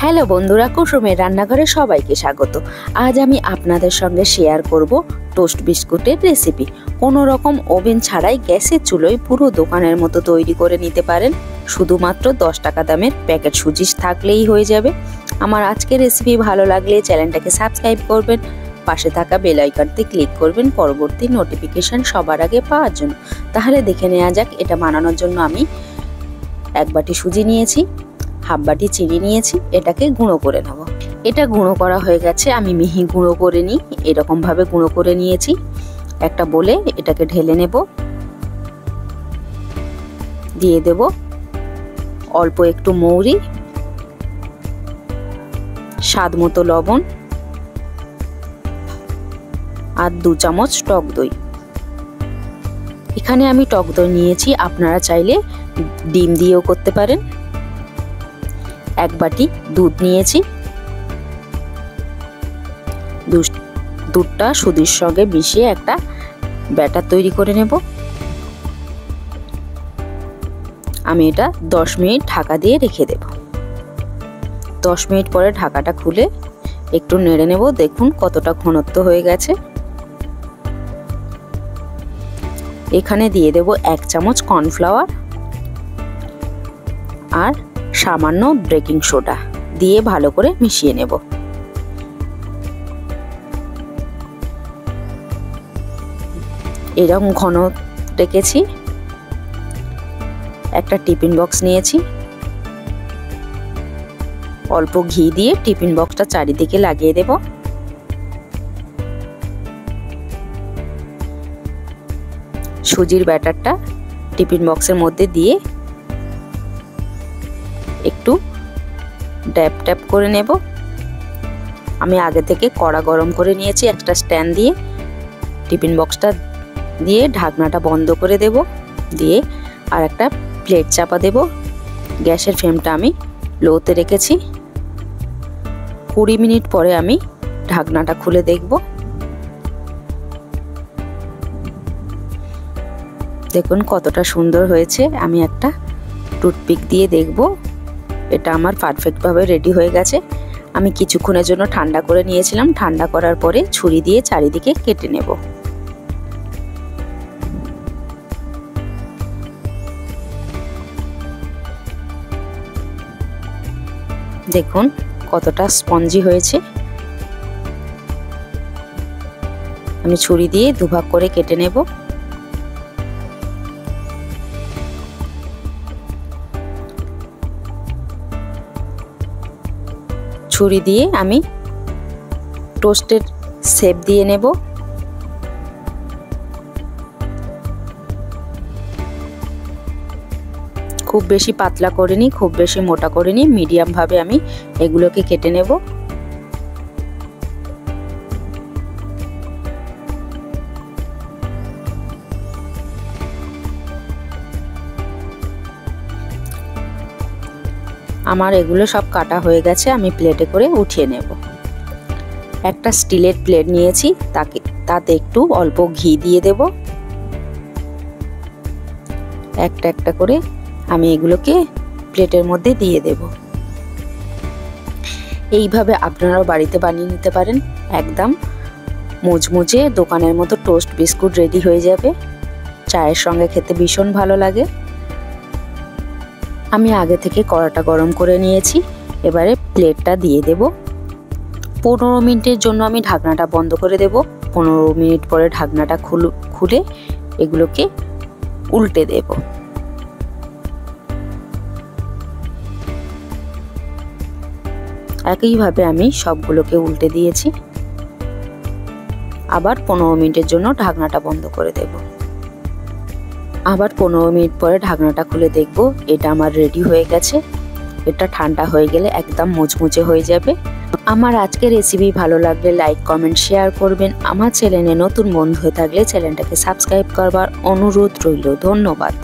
Hello বন্ধুরা, কুসুমের রান্নাঘরে সবাইকে স্বাগত। আজ আমি আপনাদের সঙ্গে শেয়ার করব টোস্ট বিস্কুটের রেসিপি। কোনো রকম ওভেন ছাড়াই গ্যাসের চুলোয় পুরো দোকানের মতো তৈরি করে নিতে পারেন। শুধুমাত্র 10 টাকা দামের প্যাকেট সুজি থাকলেই হয়ে যাবে। আমার আজকের রেসিপি ভালো লাগলে চ্যানেলটাকে সাবস্ক্রাইব করবেন, পাশে থাকা বেল আইকনটি ক্লিক করবেন পরবর্তী নোটিফিকেশন সবার আগে পাওয়ার জন্য। তাহলে দেখে নেওয়া যাক এটা বানানোর জন্য আমি 1 বাটি সুজি নিয়েছি, হাফ বাটি চিনি নিয়েছি, এটাকে গুঁড়ো করে নেব। এটা গুঁড়ো করা হয়ে গেছে, আমি মিহি গুঁড়ো করে নিই, এরকম ভাবে গুঁড়ো করে নিয়েছি। একটা বলে এটাকে ঢেলে নেব, দিয়ে দেব অল্প একটু মৌরি, স্বাদ মতো লবণ আর 2 চামচ টক দই। এখানে আমি টক দই নিয়েছি, আপনারা চাইলে ডিম দিয়েও করতে পারেন। 1 বাটি দুধ নিয়েছি, দুধটা সুজির সঙ্গে মিশিয়ে একটা ব্যাটার তৈরি করে নেব। আমি এটা 10 মিনিট ঢাকা দিয়ে রেখে দেব। 10 মিনিট পরে ঢাকাটা খুলে একটু নেড়ে নেব, দেখুন কতটা ঘনত্ব হয়ে গেছে। এখানে দিয়ে দেব 1 চামচ কর্নফ্লাওয়ার আর সামান্য বেকিং সোডা দিয়ে ভালো করে মিশিয়ে নেব। এরকম ঘন রেখেছি। একটা টিফিন বক্স নিয়েছি, অল্প ঘি দিয়ে টিফিন বক্সটা চারিদিকে লাগিয়ে দেব। সুজির ব্যাটারটা টিফিন বক্সের মধ্যে দিয়ে একটু ড্যাপ ট্যাপ করে নেব। আমি আগে থেকে কড়া গরম করে নিয়েছি, একটা স্ট্যান্ড দিয়ে টিফিন বক্সটা দিয়ে ঢাকনাটা বন্ধ করে দেব, দিয়ে আর একটা প্লেট চাপা দেব। গ্যাসের ফ্লেমটা আমি লোতে রেখেছি। 20 মিনিট পরে আমি ঢাকনাটা খুলে দেখব। দেখুন কতটা সুন্দর হয়েছে। আমি একটা টুথপিক দিয়ে দেখব এটা আমার পারফেক্টভাবে রেডি হয়ে গেছে। আমি কিছুক্ষণের জন্য ঠান্ডা করে নিয়েছিলাম, ঠান্ডা করার পরে ছুরি দিয়ে চারিদিকে কেটে নেব। দেখুন কতটা স্পঞ্জি হয়েছে। আমি ছুরি দিয়ে দুভাগ করে কেটে নেব। ছুরি দিয়ে আমি টোস্টের শেপ দিয়ে নেব। খুব বেশি পাতলা করিনি, খুব বেশি মোটা করিনি, মিডিয়াম ভাবে আমি এগুলোকে কেটে নেব। আমার এগুলো সব কাটা হয়ে গেছে, আমি প্লেটে করে উঠিয়ে নেব। একটা স্টিলের প্লেট নিয়েছি, তাতে একটু অল্প ঘি দিয়ে দেব। একটা একটা করে আমি এগুলোকে প্লেটের মধ্যে দিয়ে দেব। এইভাবে আপনারাও বাড়িতে বানিয়ে নিতে পারেন। একদম মুচমুচে দোকানের মতো টোস্ট বিস্কুট রেডি হয়ে যাবে। চায়ের সঙ্গে খেতে ভীষণ ভালো লাগে। আমি আগে থেকে কড়াটা গরম করে নিয়েছি, এবারে প্লেটটা দিয়ে দেব। 15 মিনিটের জন্য আমি ঢাকনাটা বন্ধ করে দেব। 15 মিনিট পরে ঢাকনাটা খুলে এগুলোকে উল্টে দেব। একইভাবে আমি সবগুলোকে উল্টে দিয়েছি। আবার 15 মিনিটের জন্য ঢাকনাটা বন্ধ করে দেব। আবার 15 মিনিট পরে ঢাকনাটা খুলে দেখব এটা আমার রেডি হয়ে গেছে। এটা ঠান্ডা হয়ে গেলে একদম মুচমুচে হয়ে যাবে। আমার আজকের রেসিপি ভালো লাগলে লাইক কমেন্ট শেয়ার করবেন। আমার চ্যানেলে নতুন বন্ধু হয়ে থাকলে চ্যানেলটাকে সাবস্ক্রাইব করবার অনুরোধ রইল। ধন্যবাদ।